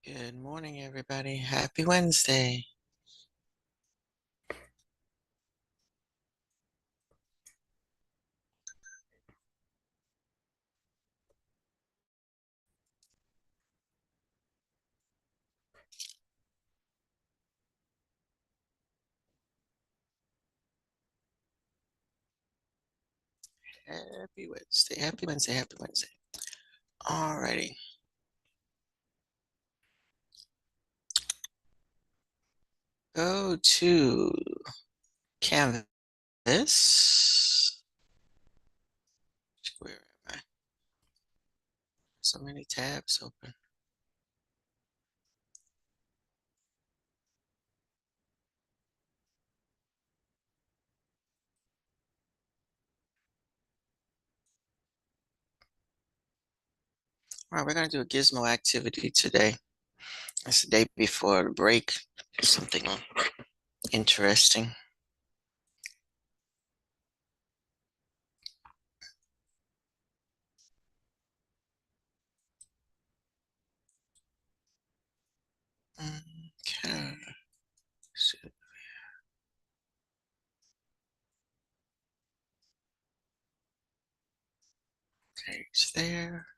Good morning, everybody. Happy Wednesday. Happy Wednesday. Happy Wednesday. Happy Wednesday. Alrighty. Go to Canvas. Where am I? So many tabs open. All right, we're going to do a gizmo activity today. It's the day before the break. Something interesting. Okay. So, okay, it's there.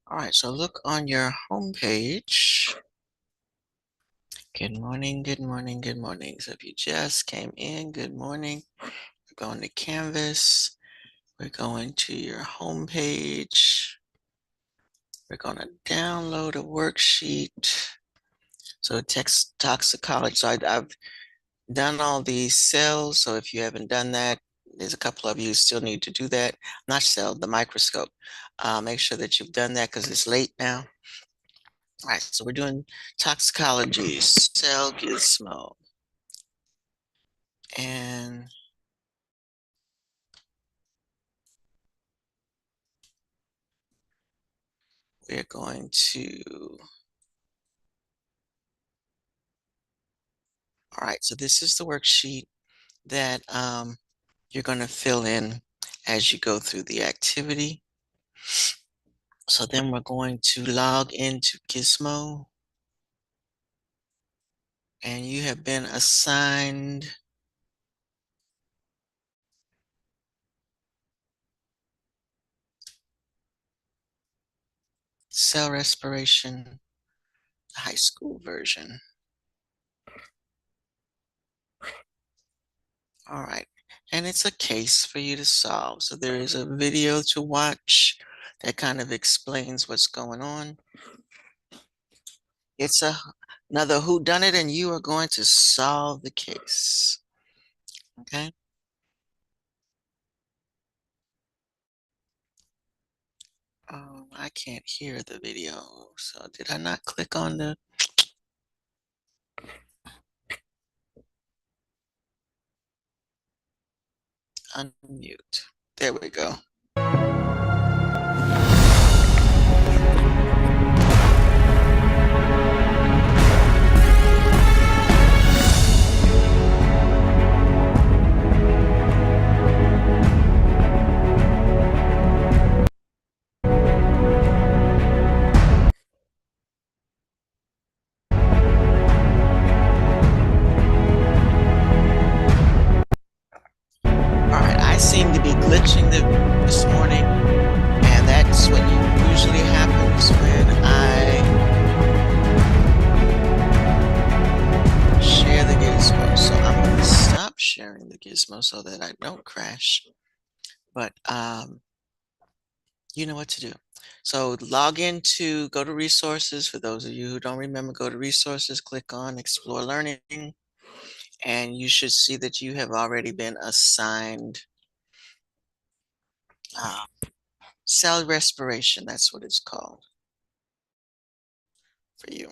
All right, so look on your home page. Good morning, good morning, good morning. So if you just came in, good morning. We're going to Canvas. We're going to your home page. We're going to download a worksheet. So text toxicology. So I've done all these cells. So if you haven't done that, there's a couple of you who still need to do that. Not cell, the microscope. Make sure that you've done that because it's late now. All right, so we're doing toxicology, cell gizmo. And we're going to, all right, so this is the worksheet that you're going to fill in as you go through the activity. So then we're going to log into Gizmo, and you have been assigned cell respiration, high school version. All right. And it's a case for you to solve. So there is a video to watch that kind of explains what's going on. It's another whodunit, and you are going to solve the case. Okay. I can't hear the video. So did I not click on the unmute? There we go. All right, I seem to be glitching this morning, and that's what usually happens when I share the gizmo. So I'm going to stop sharing the gizmo so that I don't crash. But you know what to do. So log into, go to resources. For those of you who don't remember, go to resources, click on Explore Learning, and you should see that you have already been assigned cell respiration. That's what it's called for you.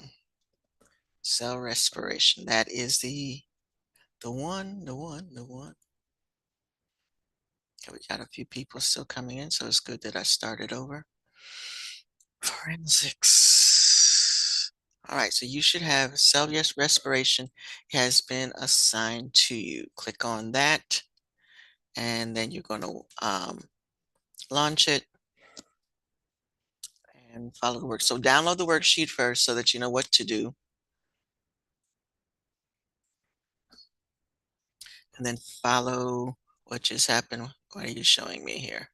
Cell respiration. That is the The one, the one, the one. Okay, we got a few people still coming in, so it's good that I started over. Forensics. All right, so you should have Celsius respiration has been assigned to you. Click on that, and then you're going to launch it and follow the work. So download the worksheet first so that you know what to do, and then follow what just happened. What are you showing me here?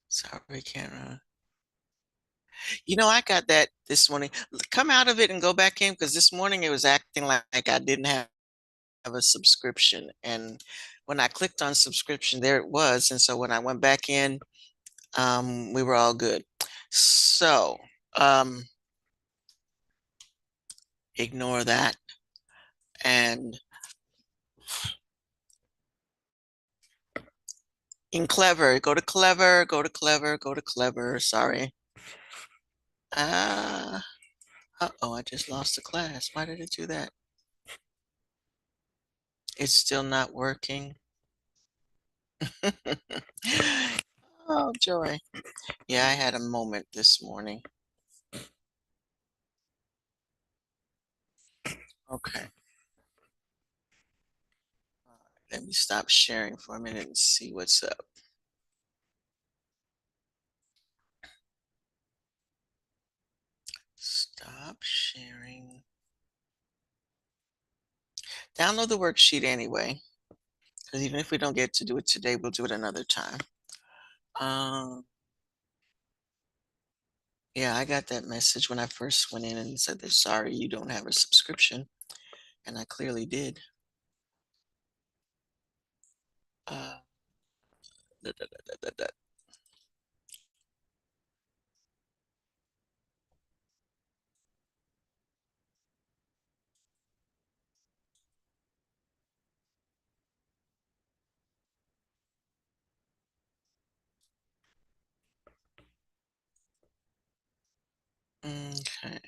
Sorry, camera. You know, I got that this morning. Come out of it and go back in because this morning it was acting like I didn't have a subscription. And when I clicked on subscription, there it was. And so when I went back in, we were all good. So ignore that. And in Clever, go to Clever, go to Clever, go to Clever. Sorry. Uh, uh-oh, I just lost the class. Why did it do that? It's still not working. Oh, joy. Yeah, I had a moment this morning. Okay. Let me stop sharing for a minute and see what's up. Stop sharing. Download the worksheet anyway, because even if we don't get to do it today, we'll do it another time. Um, yeah, I got that message when I first went in and said they're sorry you don't have a subscription, and I clearly did. Uh, da, da, da, da, da, da. Okay.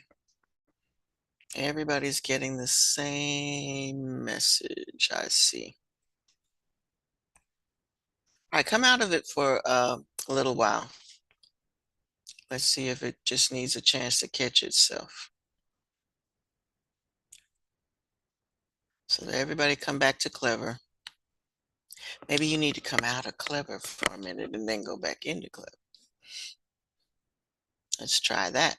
Everybody's getting the same message, I see. All right, come out of it for a little while. Let's see if it just needs a chance to catch itself. So that everybody come back to Clever. Maybe you need to come out of Clever for a minute and then go back into Clever. Let's try that.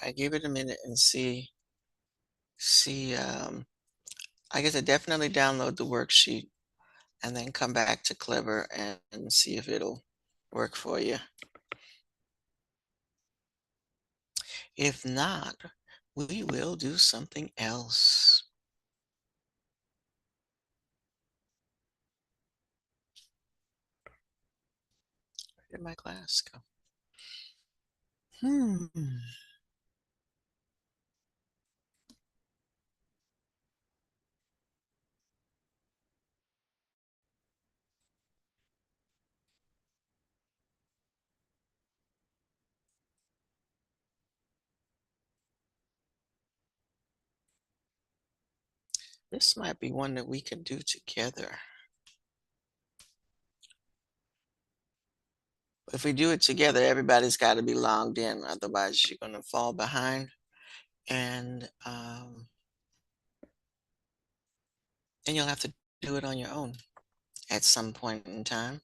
I give it a minute and see I guess I definitely download the worksheet and then come back to Clever and see if it'll work for you. If not, we will do something else. Where did my class go? Hmm. This might be one that we can do together. If we do it together, everybody's got to be logged in. Otherwise, you're going to fall behind. And you'll have to do it on your own at some point in time.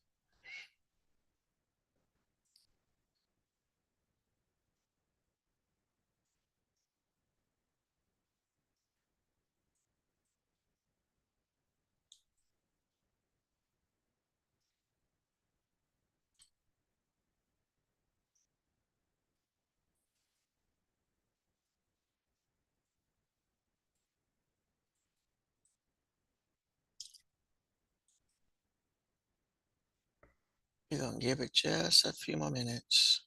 We're going to give it just a few more minutes.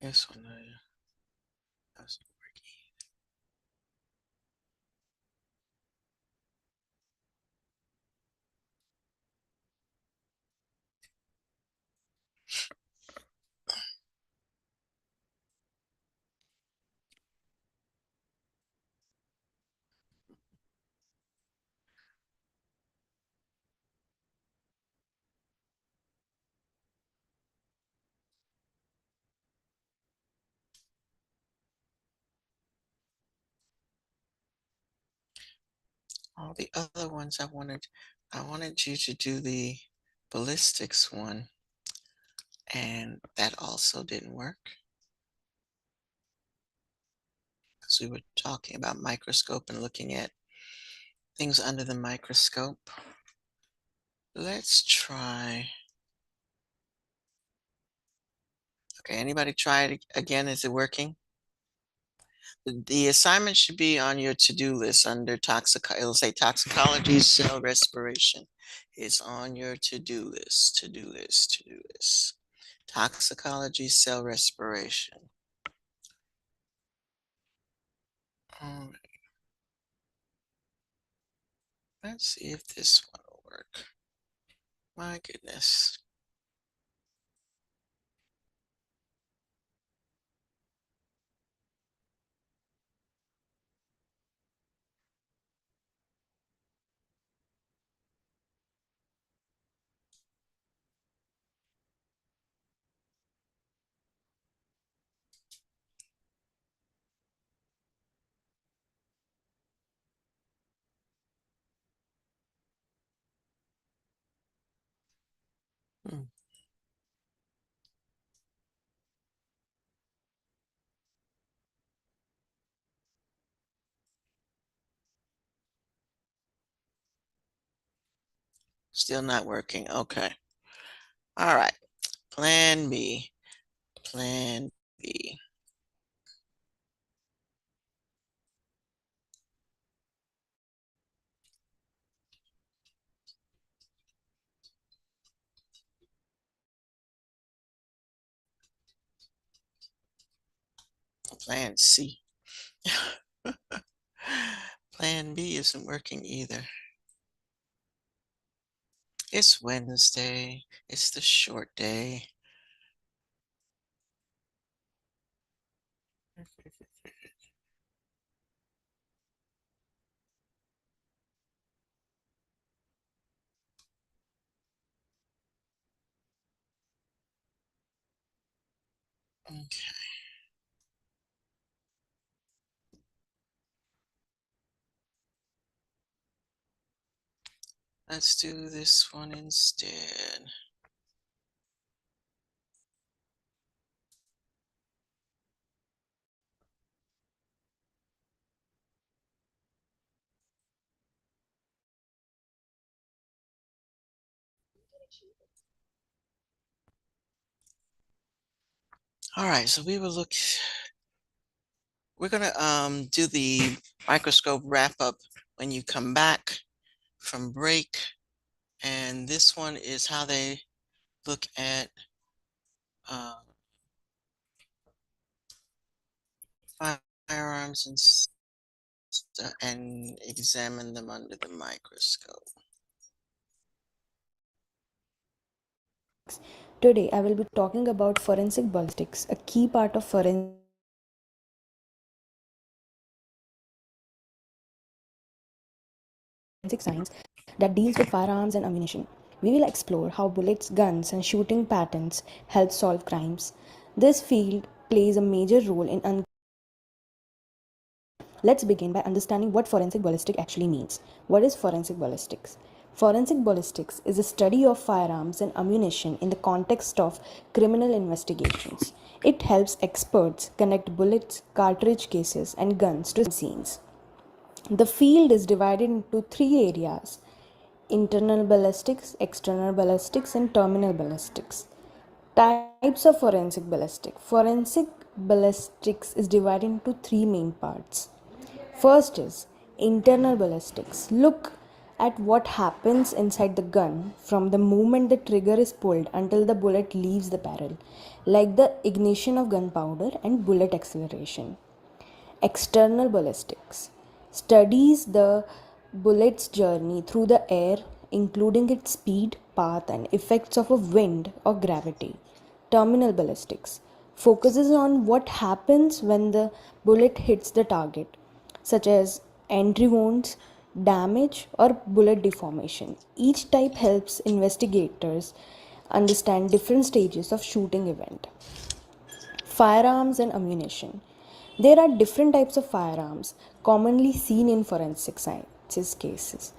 This one doesn't work either. All the other ones I wanted you to do the ballistics one, and that also didn't work. Because we were talking about microscope and looking at things under the microscope. Let's try. Okay, anybody try it again? Is it working? The assignment should be on your to-do list under it'll say toxicology, cell respiration. It's on your to-do list, to-do list, to-do list. Toxicology, cell respiration. All right. Let's see if this one will work. My goodness. Hmm. Still not working. Okay. All right. Plan B. Plan B. Plan C. Plan B isn't working either. It's Wednesday. It's the short day. Okay. Let's do this one instead. All right, so we're gonna do the microscope wrap up when you come back from break. And this one is how they look at uh, firearms and examine them under the microscope. Today, I will be talking about forensic ballistics, a key part of forensic science that deals with firearms and ammunition. We will explore how bullets, guns, and shooting patterns help solve crimes. This field plays a major role in Let's begin by understanding what forensic ballistics actually means. What is forensic ballistics? Forensic ballistics is a study of firearms and ammunition in the context of criminal investigations. It helps experts connect bullets, cartridge cases, and guns to scenes. The field is divided into three areas: internal ballistics, external ballistics, and terminal ballistics. Types of forensic ballistics. Forensic ballistics is divided into three main parts. First is internal ballistics. Look at what happens inside the gun from the moment the trigger is pulled until the bullet leaves the barrel, like the ignition of gunpowder and bullet acceleration. External ballistics studies the bullet's journey through the air, including its speed, path, and effects of a wind or gravity. Terminal ballistics focuses on what happens when the bullet hits the target, such as entry wounds, damage, or bullet deformation. Each type helps investigators understand different stages of shooting event. Firearms and ammunition. There are different types of firearms commonly seen in forensic sciences cases,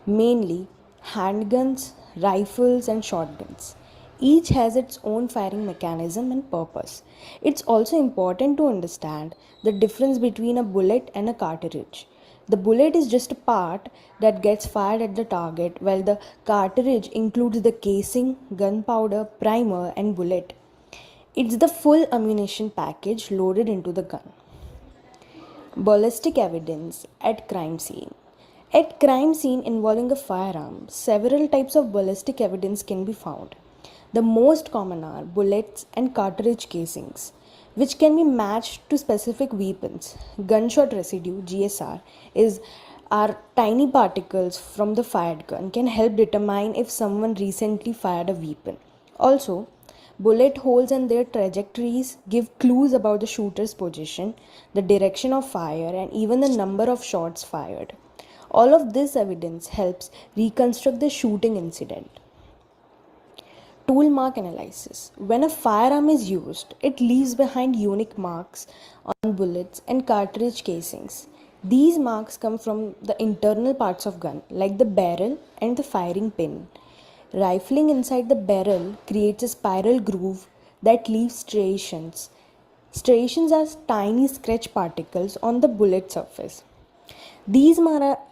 mainly handguns, rifles, and shotguns. Each has its own firing mechanism and purpose. It's also important to understand the difference between a bullet and a cartridge. The bullet is just a part that gets fired at the target, while the cartridge includes the casing, gunpowder, primer, and bullet. It's the full ammunition package loaded into the gun. Ballistic evidence at crime scene. At crime scene involving a firearm, several types of ballistic evidence can be found. The most common are bullets and cartridge casings, which can be matched to specific weapons. Gunshot residue (GSR) is are tiny particles from the fired gun can help determine if someone recently fired a weapon. Also, bullet holes and their trajectories give clues about the shooter's position, the direction of fire, and even the number of shots fired. All of this evidence helps reconstruct the shooting incident. Tool mark analysis. When a firearm is used, it leaves behind unique marks on bullets and cartridge casings. These marks come from the internal parts of gun, like the barrel and the firing pin. Rifling inside the barrel creates a spiral groove that leaves striations. Striations are tiny scratch particles on the bullet surface. These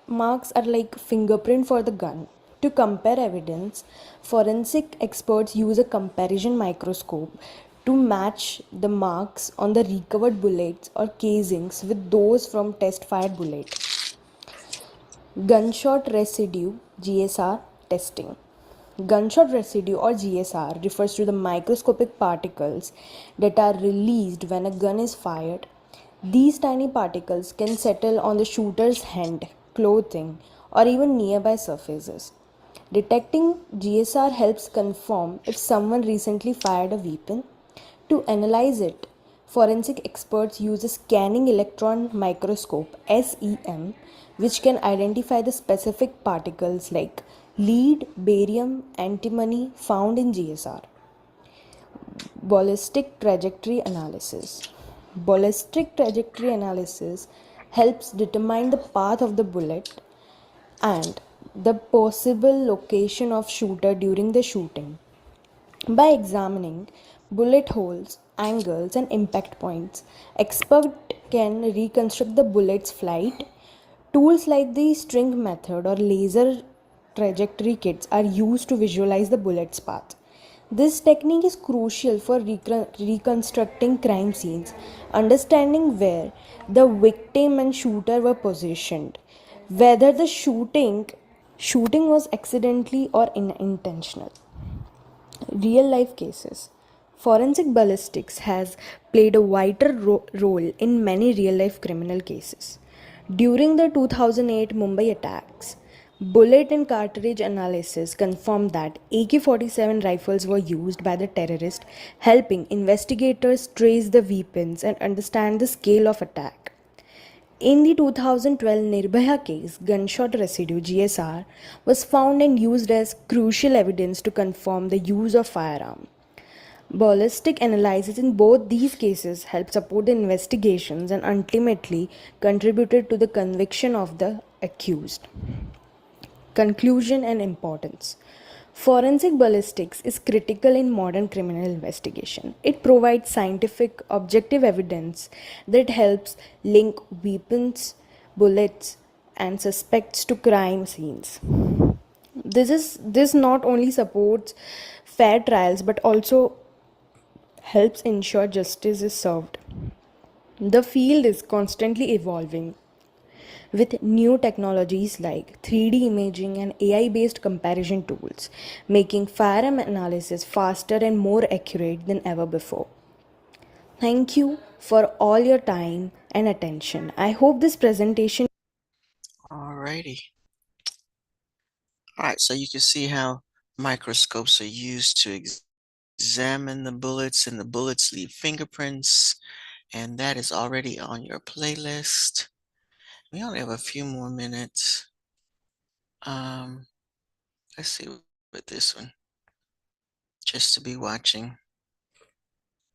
marks are like fingerprint for the gun. To compare evidence, forensic experts use a comparison microscope to match the marks on the recovered bullets or casings with those from test fired bullets. Gunshot residue (GSR) testing. Gunshot residue or GSR refers to the microscopic particles that are released when a gun is fired. These tiny particles can settle on the shooter's hand, clothing, or even nearby surfaces. Detecting GSR helps confirm if someone recently fired a weapon. To analyze it, forensic experts use a scanning electron microscope (SEM), which can identify the specific particles like lead, barium, antimony found in GSR. Ballistic trajectory analysis. Ballistic trajectory analysis helps determine the path of the bullet and the possible location of shooter during the shooting. By examining bullet holes, angles, and impact points, experts can reconstruct the bullet's flight. Tools like the string method or laser trajectory kits are used to visualize the bullet's path. This technique is crucial for reconstructing crime scenes, understanding where the victim and shooter were positioned, whether the shooting was accidentally or intentional. Real life cases. Forensic ballistics has played a vital role in many real life criminal cases. During the 2008 Mumbai attacks, bullet and cartridge analysis confirmed that AK-47 rifles were used by the terrorists, helping investigators trace the weapons and understand the scale of attack. In the 2012 Nirbhaya case, gunshot residue (GSR) was found and used as crucial evidence to confirm the use of firearm. Ballistic analysis in both these cases helped support the investigations and ultimately contributed to the conviction of the accused. Conclusion and importance. Forensic ballistics is critical in modern criminal investigation. It provides scientific, objective evidence that helps link weapons, bullets, and suspects to crime scenes. This not only supports fair trials but also helps ensure justice is served. The field is constantly evolving, with new technologies like 3D imaging and AI based comparison tools, making firearm analysis faster and more accurate than ever before. Thank you for all your time and attention. I hope this presentation. Alrighty. All right, so you can see how microscopes are used to examine the bullets, and the bullets leave fingerprints, and that is already on your playlist. We only have a few more minutes. Let's see with this one, just to be watching.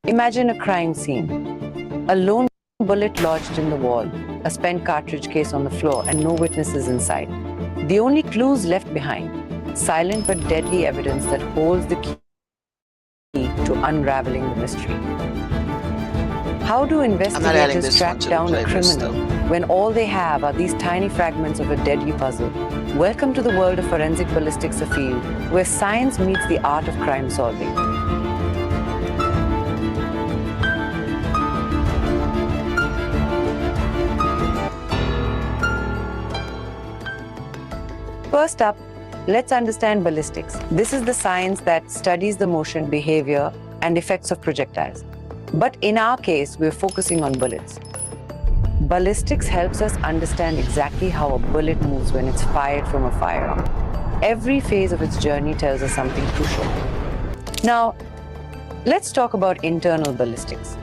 Imagine a crime scene. A lone bullet lodged in the wall, a spent cartridge case on the floor, and no witnesses inside. The only clues left behind, silent but deadly evidence that holds the key to unraveling the mystery. How do investigators track down a criminal when all they have are these tiny fragments of a deadly puzzle? Welcome to the world of forensic ballistics, a field where science meets the art of crime solving. First up, let's understand ballistics. This is the science that studies the motion, behavior, and effects of projectiles. But in our case, we're focusing on bullets. Ballistics helps us understand exactly how a bullet moves when it's fired from a firearm. Every phase of its journey tells us something crucial. Now, let's talk about internal ballistics.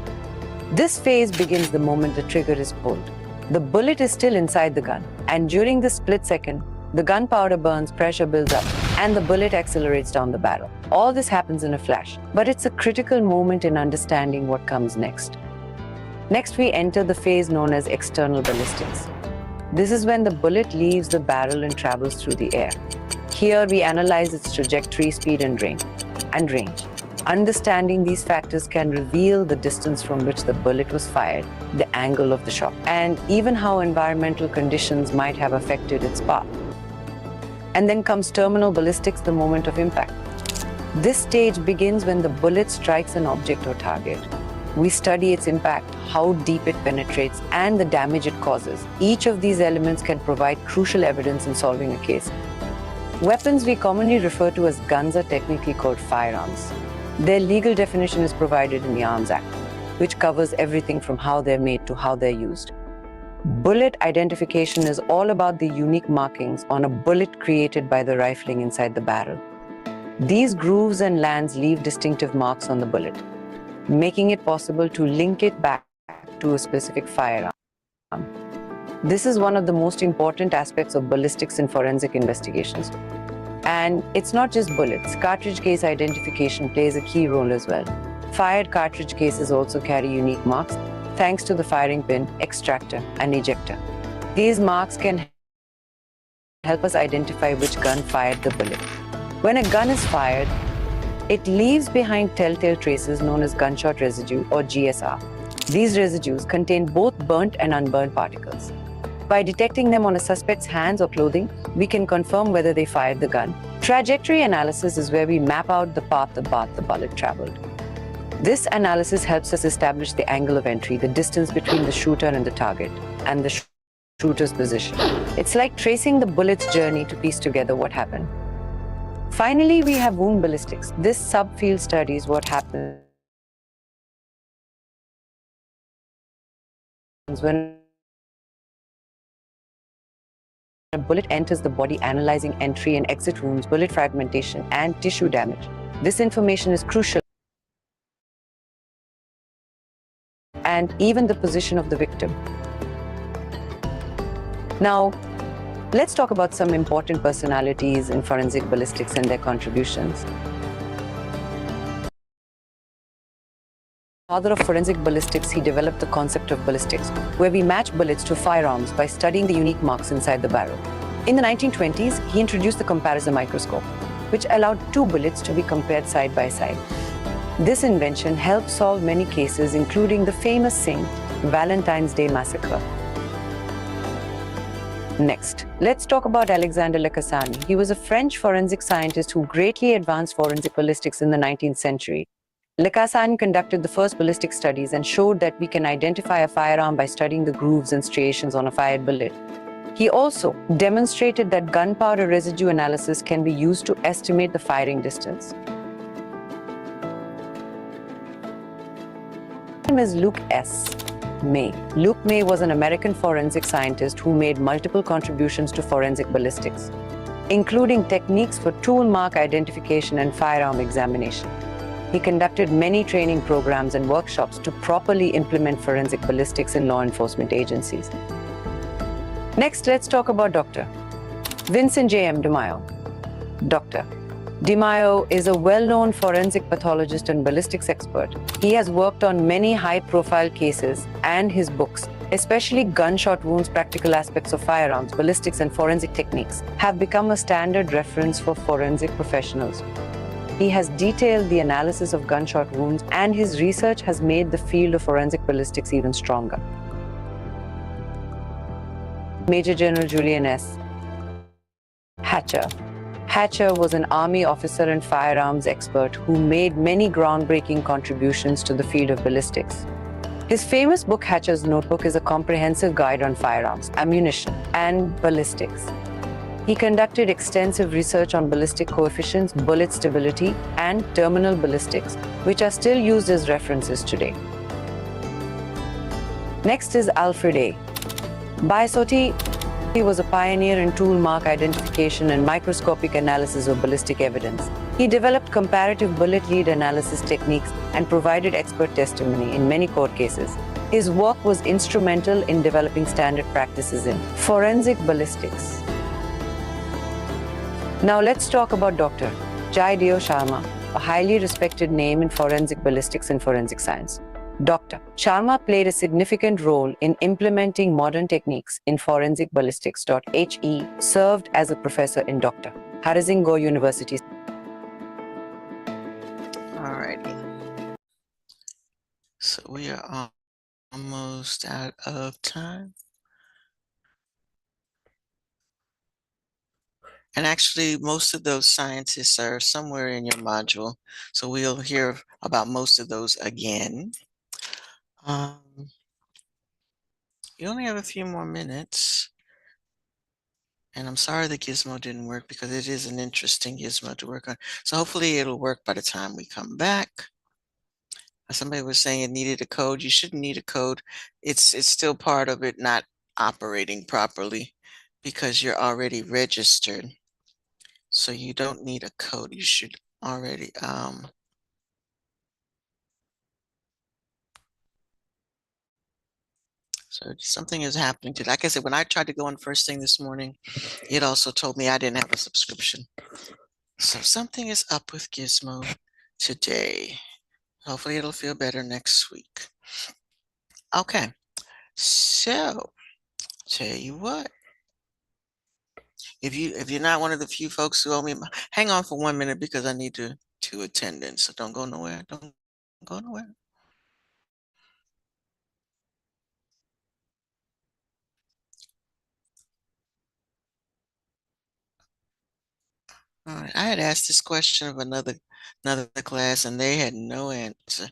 This phase begins the moment the trigger is pulled. The bullet is still inside the gun, and during this split second, the gunpowder burns, pressure builds up, and the bullet accelerates down the barrel. All this happens in a flash, but it's a critical moment in understanding what comes next. Next, we enter the phase known as external ballistics. This is when the bullet leaves the barrel and travels through the air. Here, we analyze its trajectory, speed, and range. Understanding these factors can reveal the distance from which the bullet was fired, the angle of the shot, and even how environmental conditions might have affected its path. And then comes terminal ballistics, the moment of impact. This stage begins when the bullet strikes an object or target. We study its impact, how deep it penetrates, and the damage it causes. Each of these elements can provide crucial evidence in solving a case. Weapons we commonly refer to as guns are technically called firearms. Their legal definition is provided in the Arms Act, which covers everything from how they're made to how they're used. Bullet identification is all about the unique markings on a bullet created by the rifling inside the barrel. These grooves and lands leave distinctive marks on the bullet, making it possible to link it back to a specific firearm. This is one of the most important aspects of ballistics in forensic investigations. And it's not just bullets. Cartridge case identification plays a key role as well. Fired cartridge cases also carry unique marks, thanks to the firing pin, extractor, and ejector. These marks can help us identify which gun fired the bullet. When a gun is fired, it leaves behind telltale traces known as gunshot residue or GSR. These residues contain both burnt and unburnt particles. By detecting them on a suspect's hands or clothing, we can confirm whether they fired the gun. Trajectory analysis is where we map out the path the bullet traveled. This analysis helps us establish the angle of entry, the distance between the shooter and the target, and the shooter's position. It's like tracing the bullet's journey to piece together what happened. Finally, we have wound ballistics. This subfield studies what happens when a bullet enters the body, analyzing entry and exit wounds, bullet fragmentation, and tissue damage. This information is crucial, and even the position of the victim. Now, let's talk about some important personalities in forensic ballistics and their contributions. Father of forensic ballistics, he developed the concept of ballistics, where we match bullets to firearms by studying the unique marks inside the barrel. In the 1920s, he introduced the comparison microscope, which allowed two bullets to be compared side by side. This invention helped solve many cases, including the famous Singh Valentine's Day massacre. Next, let's talk about Alexandre Lacassagne. He was a French forensic scientist who greatly advanced forensic ballistics in the 19th century. Lacassagne conducted the first ballistic studies and showed that we can identify a firearm by studying the grooves and striations on a fired bullet. He also demonstrated that gunpowder residue analysis can be used to estimate the firing distance. His name is Luke S. May. Luke May was an American forensic scientist who made multiple contributions to forensic ballistics, including techniques for tool mark identification and firearm examination. He conducted many training programs and workshops to properly implement forensic ballistics in law enforcement agencies. Next, let's talk about Dr. Vincent J.M. DiMaio. Dr. DiMaio is a well-known forensic pathologist and ballistics expert. He has worked on many high-profile cases, and his books, especially Gunshot Wounds, Practical Aspects of Firearms, Ballistics and Forensic Techniques, have become a standard reference for forensic professionals. He has detailed the analysis of gunshot wounds, and his research has made the field of forensic ballistics even stronger. Major General Julian S. Hatcher. Hatcher was an Army officer and firearms expert who made many groundbreaking contributions to the field of ballistics. His famous book, Hatcher's Notebook, is a comprehensive guide on firearms, ammunition, and ballistics. He conducted extensive research on ballistic coefficients, bullet stability, and terminal ballistics, which are still used as references today. Next is Alfred A. Biasotti. He was a pioneer in tool mark identification and microscopic analysis of ballistic evidence. He developed comparative bullet lead analysis techniques and provided expert testimony in many court cases. His work was instrumental in developing standard practices in forensic ballistics. Now let's talk about Dr. Jaidev Sharma, a highly respected name in forensic ballistics and forensic science. Dr. Sharma played a significant role in implementing modern techniques in forensic ballistics. He served as a professor in Dr. Harising Go University. Alrighty. So we are almost out of time. And actually, most of those scientists are somewhere in your module. So we'll hear about most of those again. You only have a few more minutes. And I'm sorry the gizmo didn't work because it is an interesting gizmo to work on. So hopefully it'll work by the time we come back. Somebody was saying it needed a code. You shouldn't need a code. It's still part of it not operating properly because you're already registered. So you don't need a code. You should already so something is happening to, like I said, when I tried to go on first thing this morning, it also told me I didn't have a subscription. So something is up with Gizmo today. Hopefully it'll feel better next week. Okay, so tell you what. If you're not one of the few folks who owe me, hang on for 1 minute because I need to attendance. So don't go nowhere. Don't go nowhere. All right, I had asked this question of another class and they had no answer.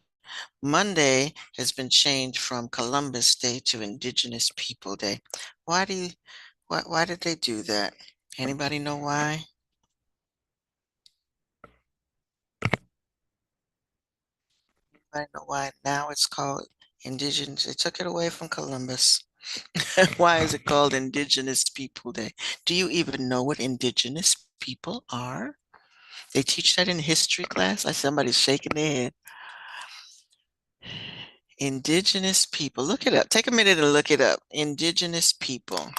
Monday has been changed from Columbus Day to Indigenous People Day. Why did they do that? Anybody know why? Anybody know why now it's called Indigenous? They took it away from Columbus. Why is it called Indigenous People Day? Do you even know what Indigenous people are? They teach that in history class. Somebody's shaking their head. Indigenous people. Look it up. Take a minute and look it up. Indigenous people.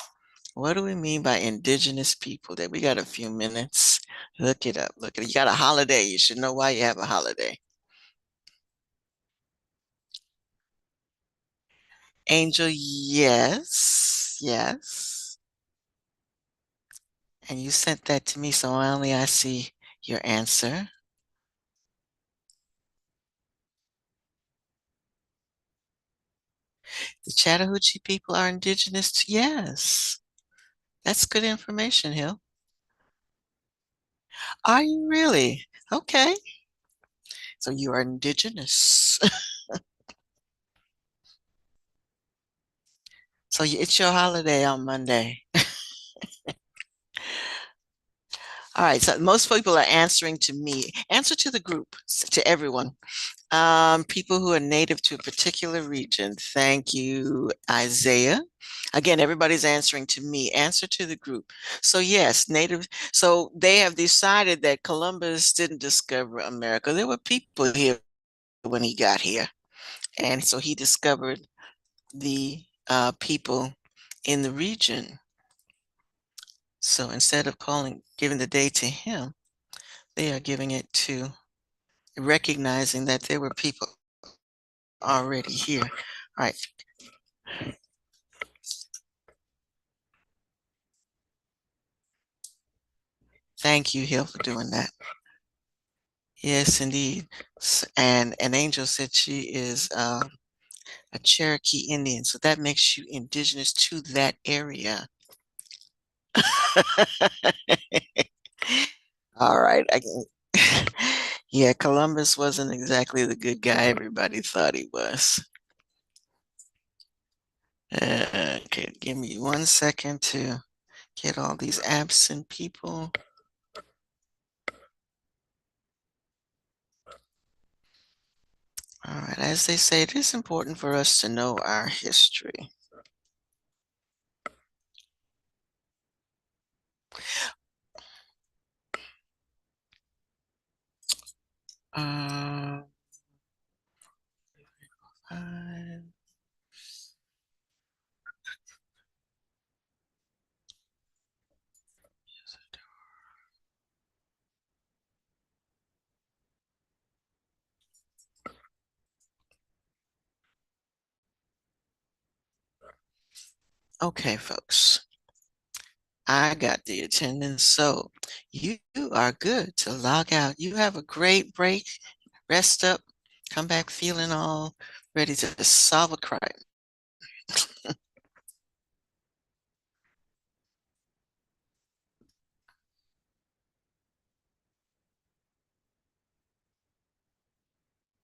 What do we mean by Indigenous People Day? We got a few minutes. Look it up. Look at it. You got a holiday. You should know why you have a holiday. Angel, yes. Yes. And you sent that to me, so only I see your answer. The Chattahoochee people are indigenous. Yes. That's good information, Hill. Are you really? Okay. So you are indigenous. So it's your holiday on Monday. All right, so most people are answering to me. Answer to the group, to everyone. People who are native to a particular region. Thank you, Isaiah. Again, everybody's answering to me. Answer to the group. So yes, native. So they have decided that Columbus didn't discover America. There were people here when he got here, and so he discovered the people in the region. So instead of giving the day to him, they are giving it to recognizing that there were people already here. All right. Thank you, Hill, for doing that. Yes, indeed. And an Angel said she is a Cherokee Indian, so that makes you indigenous to that area. All right. Yeah, Columbus wasn't exactly the good guy everybody thought he was. Okay, give me 1 second to get all these absent people. All right, as they say, it is important for us to know our history. Um, okay, folks. I got the attendance, so you are good to log out. You have a great break, rest up, come back feeling all ready to solve a crime.